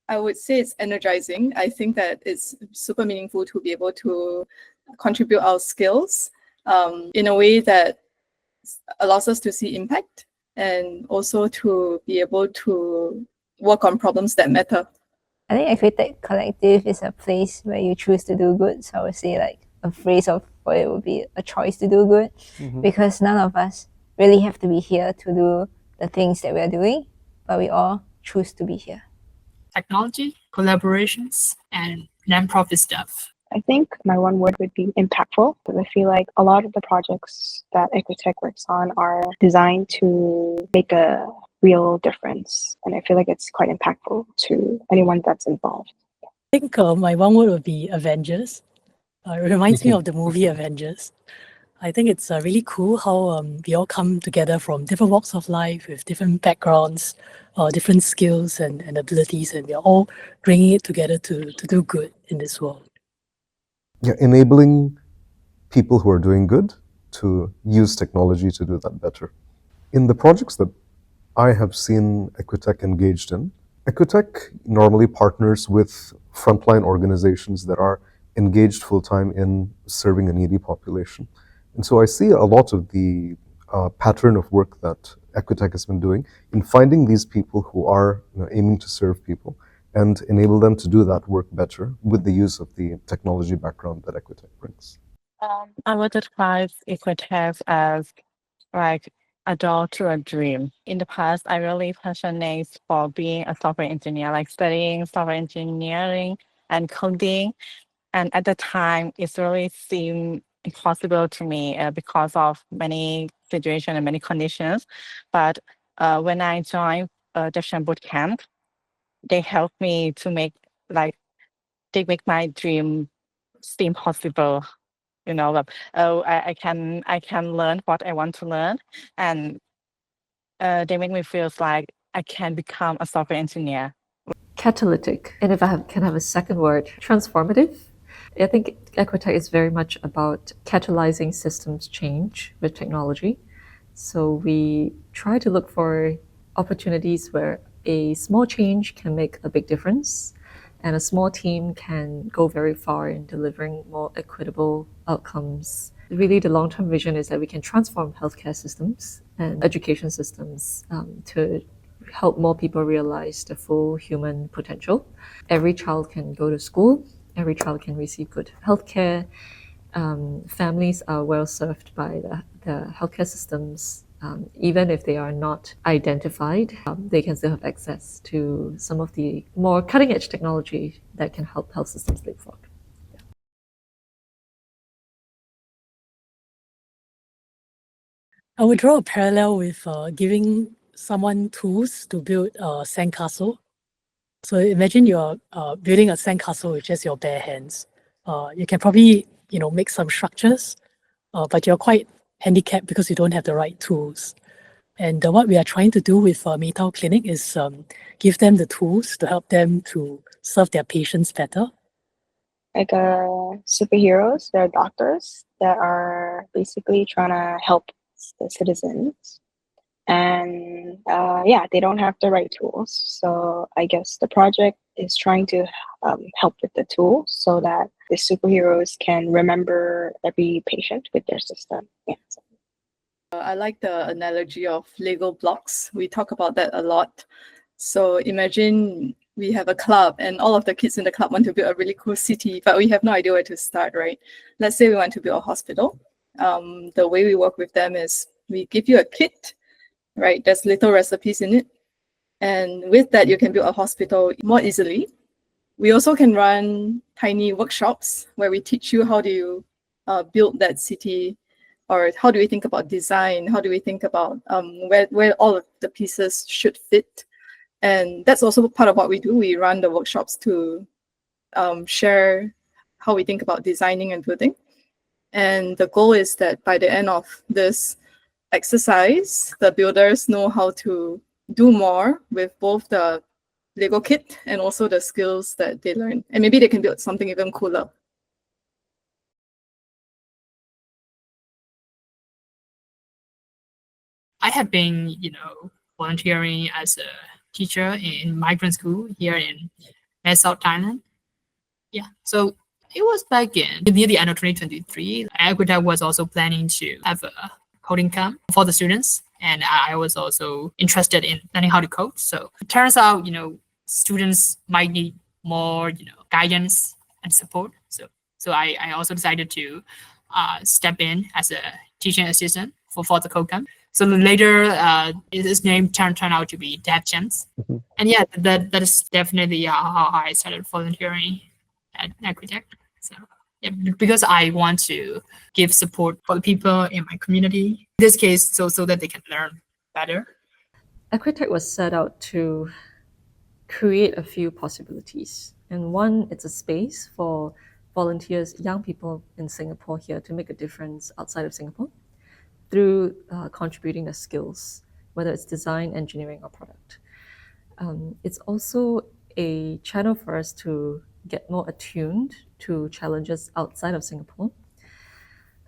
I would say it's energizing. I think that it's super meaningful to be able to contribute our skills in a way that allows us to see impact and also to be able to work on problems that matter. I think Equitech Collective is a place where you choose to do good. So I would say like a phrase of for it would be a choice to do good, because none of us really have to be here to do the things that we are doing, but we all choose to be here. Technology, collaborations, and non-profit stuff. I think my one word would be impactful, because I feel like a lot of the projects that Equitech works on are designed to make a real difference. And I feel like it's quite impactful to anyone that's involved. I think my one word would be Avengers. It reminds me of the movie Avengers. I think it's really cool how we all come together from different walks of life with different backgrounds, different skills and abilities, and we are all bringing it together to do good in this world. Yeah, enabling people who are doing good to use technology to do that better. In the projects that I have seen Equitech engaged in, Equitech normally partners with frontline organizations that are engaged full-time in serving a needy population. And so I see a lot of the pattern of work that Equitech has been doing in finding these people who are aiming to serve people and enable them to do that work better with the use of the technology background that Equitech brings. I would describe Equitech as like a door to a dream. In the past, I really passionate for being a software engineer, like studying software engineering and coding. And at the time, it really seemed impossible to me because of many situations and many conditions. But when I joined Dev Boot Camp, they helped me to make they make my dream seem possible. I can learn what I want to learn, and they make me feel like I can become a software engineer. Catalytic, and if I can have a second word, transformative. I think Equitech is very much about catalyzing systems change with technology. So we try to look for opportunities where a small change can make a big difference, and a small team can go very far in delivering more equitable outcomes. Really, the long-term vision is that we can transform healthcare systems and education systems to help more people realize the full human potential. Every child can go to school, every child can receive good healthcare. Families are well served by the healthcare systems. Even if they are not identified, they can still have access to some of the more cutting-edge technology that can help health systems leapfrog. I would draw a parallel with giving someone tools to build a sandcastle. So imagine you're building a sandcastle with just your bare hands. You can probably make some structures, but you're quite handicapped because you don't have the right tools. And what we are trying to do with Maytao Clinic is give them the tools to help them to serve their patients better. Like superheroes, they're doctors that are basically trying to help the citizens. And they don't have the right tools. So I guess the project is trying to help with the tools so that the superheroes can remember every patient with their system. Yeah. I like the analogy of Lego blocks. We talk about that a lot. So imagine we have a club and all of the kids in the club want to build a really cool city, but we have no idea where to start, right? Let's say we want to build a hospital. The way we work with them is we give you a kit, right? There's little recipes in it. And with that, you can build a hospital more easily. We also can run tiny workshops where we teach you how do you build that city, or how do we think about design? How do we think about where all of the pieces should fit? And that's also part of what we do. We run the workshops to share how we think about designing and building. And the goal is that by the end of this exercise, the builders know how to do more with both the Lego kit and also the skills that they learn. And maybe they can build something even cooler. I have been, volunteering as a teacher in migrant school here in South Thailand. Yeah, so it was back in near the end of 2023. Equitech was also planning to have a coding camp for the students, and I was also interested in learning how to code. So it turns out, students might need more, guidance and support. So I also decided to step in as a teaching assistant for the code camp. So later, his name turned out to be Dev Gems. And yeah, that is definitely how I started volunteering at Equitech. So yeah, because I want to give support for the people in my community. In this case, so that they can learn better. Equitech was set out to create a few possibilities. And one, it's a space for volunteers, young people in Singapore here to make a difference outside of Singapore through contributing their skills, whether it's design, engineering, or product. It's also a channel for us to get more attuned to challenges outside of Singapore.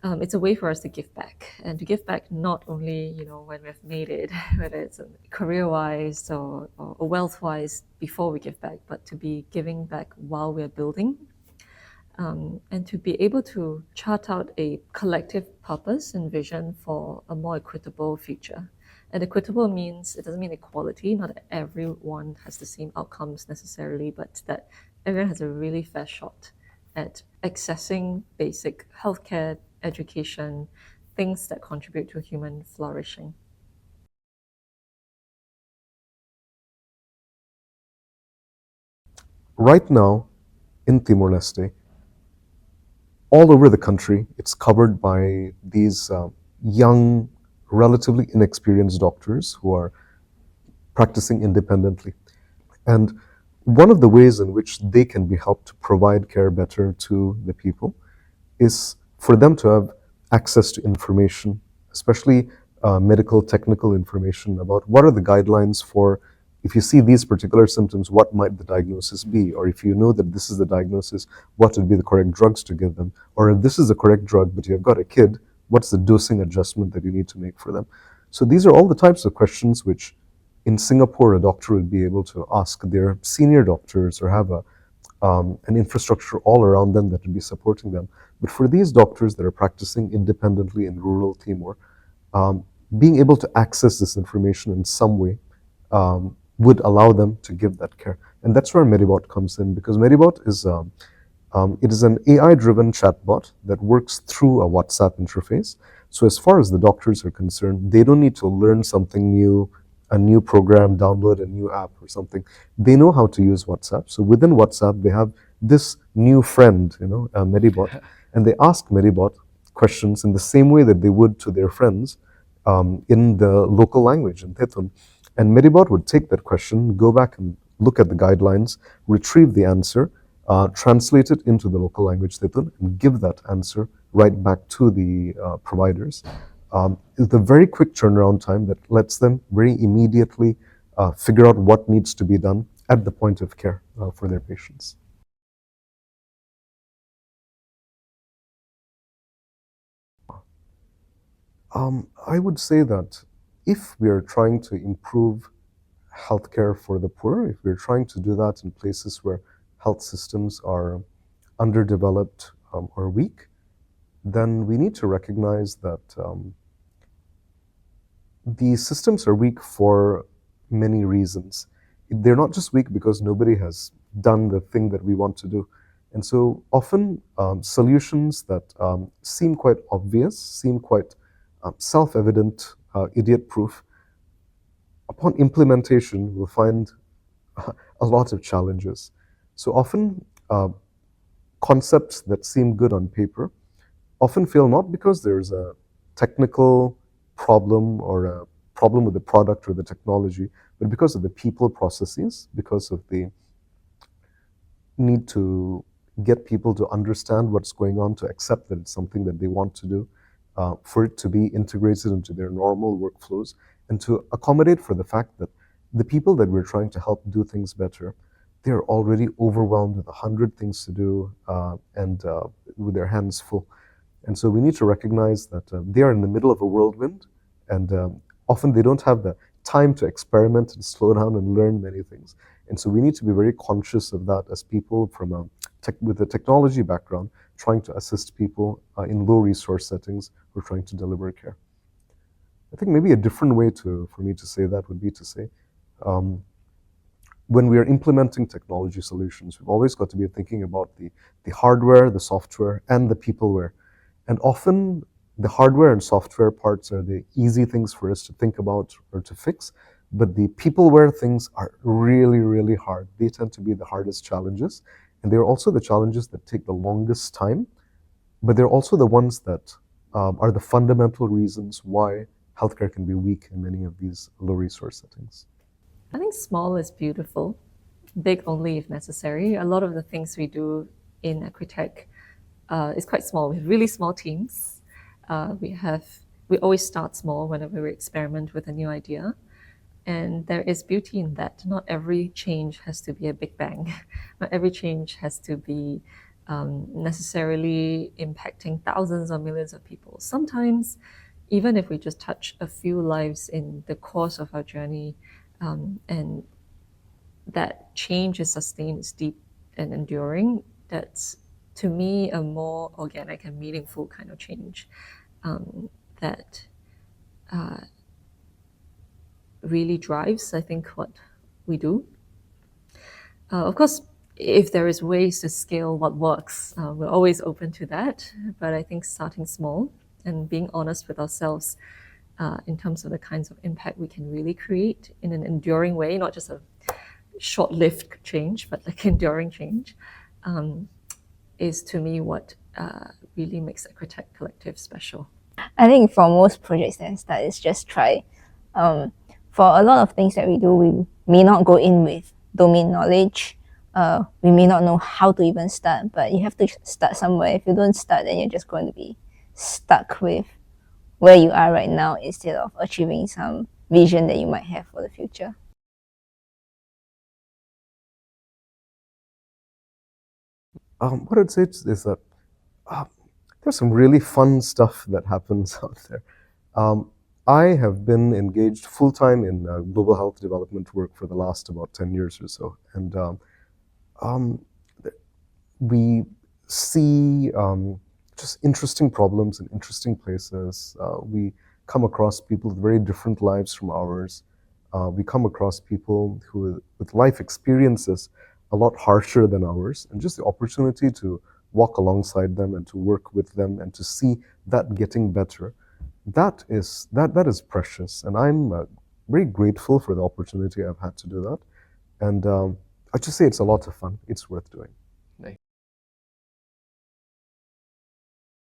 It's a way for us to give back, and to give back not only when we've made it, whether it's career-wise or wealth-wise before we give back, but to be giving back while we're building, and to be able to chart out a collective purpose and vision for a more equitable future. And equitable means, it doesn't mean equality, not that everyone has the same outcomes necessarily, but that everyone has a really fair shot at accessing basic healthcare, education, things that contribute to human flourishing. Right now, in Timor-Leste, all over the country, it's covered by these young, relatively inexperienced doctors who are practicing independently. And one of the ways in which they can be helped to provide care better to the people is for them to have access to information, especially medical, technical information about what are the guidelines for, if you see these particular symptoms, what might the diagnosis be? Or if you know that this is the diagnosis, what would be the correct drugs to give them? Or if this is the correct drug, but you've got a kid, what's the dosing adjustment that you need to make for them? So these are all the types of questions which in Singapore, a doctor would be able to ask their senior doctors or have an infrastructure all around them that would be supporting them. But for these doctors that are practicing independently in rural Timor, being able to access this information in some way would allow them to give that care. And that's where Medibot comes in, because Medibot is it is an AI-driven chatbot that works through a WhatsApp interface. So as far as the doctors are concerned, they don't need to learn something new, a new program, download a new app or something. They know how to use WhatsApp. So within WhatsApp, they have this new friend, Medibot, and they ask Medibot questions in the same way that they would to their friends in the local language, in Tetun. And Medibot would take that question, go back and look at the guidelines, retrieve the answer, translate it into the local language Tetun, and give that answer right back to the providers. It's a very quick turnaround time that lets them very immediately figure out what needs to be done at the point of care for their patients. I would say that if we are trying to improve healthcare for the poor, if we're trying to do that in places where health systems are underdeveloped or weak, then we need to recognize that these systems are weak for many reasons. They're not just weak because nobody has done the thing that we want to do. And so often solutions that seem quite obvious, seem quite self-evident, idiot-proof, upon implementation, we'll find a lot of challenges. So often concepts that seem good on paper often fail not because there's a technical problem or a problem with the product or the technology, but because of the people processes, because of the need to get people to understand what's going on, to accept that it's something that they want to do, for it to be integrated into their normal workflows, and to accommodate for the fact that the people that we're trying to help do things better, they're already overwhelmed with 100 things to do and with their hands full. And so we need to recognize that they are in the middle of a whirlwind, and often they don't have the time to experiment and slow down and learn many things. And so we need to be very conscious of that as people with a technology background, trying to assist people in low resource settings who are trying to deliver care. I think maybe a different way for me to say that would be to say, when we are implementing technology solutions, we've always got to be thinking about the hardware, the software, and the peopleware. And often the hardware and software parts are the easy things for us to think about or to fix, but the peopleware things are really, really hard. They tend to be the hardest challenges, and they're also the challenges that take the longest time, but they're also the ones that are the fundamental reasons why healthcare can be weak in many of these low resource settings. I think small is beautiful, big only if necessary. A lot of the things we do in Equitech is quite small. We have really small teams. We always start small whenever we experiment with a new idea. And there is beauty in that. Not every change has to be a big bang. Not every change has to be necessarily impacting thousands or millions of people. Sometimes, even if we just touch a few lives in the course of our journey, and that change is sustained, is deep and enduring, that's, to me, a more organic and meaningful kind of change that really drives, I think, what we do. Of course, if there is ways to scale what works, we're always open to that. But I think starting small and being honest with ourselves in terms of the kinds of impact we can really create in an enduring way, not just a short-lived change, but like enduring change, is to me what really makes Equitech Collective special. I think for most projects that start, it's just try. For a lot of things that we do, we may not go in with domain knowledge. We may not know how to even start, but you have to start somewhere. If you don't start, then you're just going to be stuck with where you are right now instead of achieving some vision that you might have for the future. What I'd say is that there's some really fun stuff that happens out there. I have been engaged full-time in global health development work for the last about 10 years or so. And we see just interesting problems in interesting places. We come across people with very different lives from ours. We come across people who, with life experiences a lot harsher than ours, and just the opportunity to walk alongside them and to work with them and to see that getting better. That is precious, and I'm very grateful for the opportunity I've had to do that. And I just say it's a lot of fun. It's worth doing.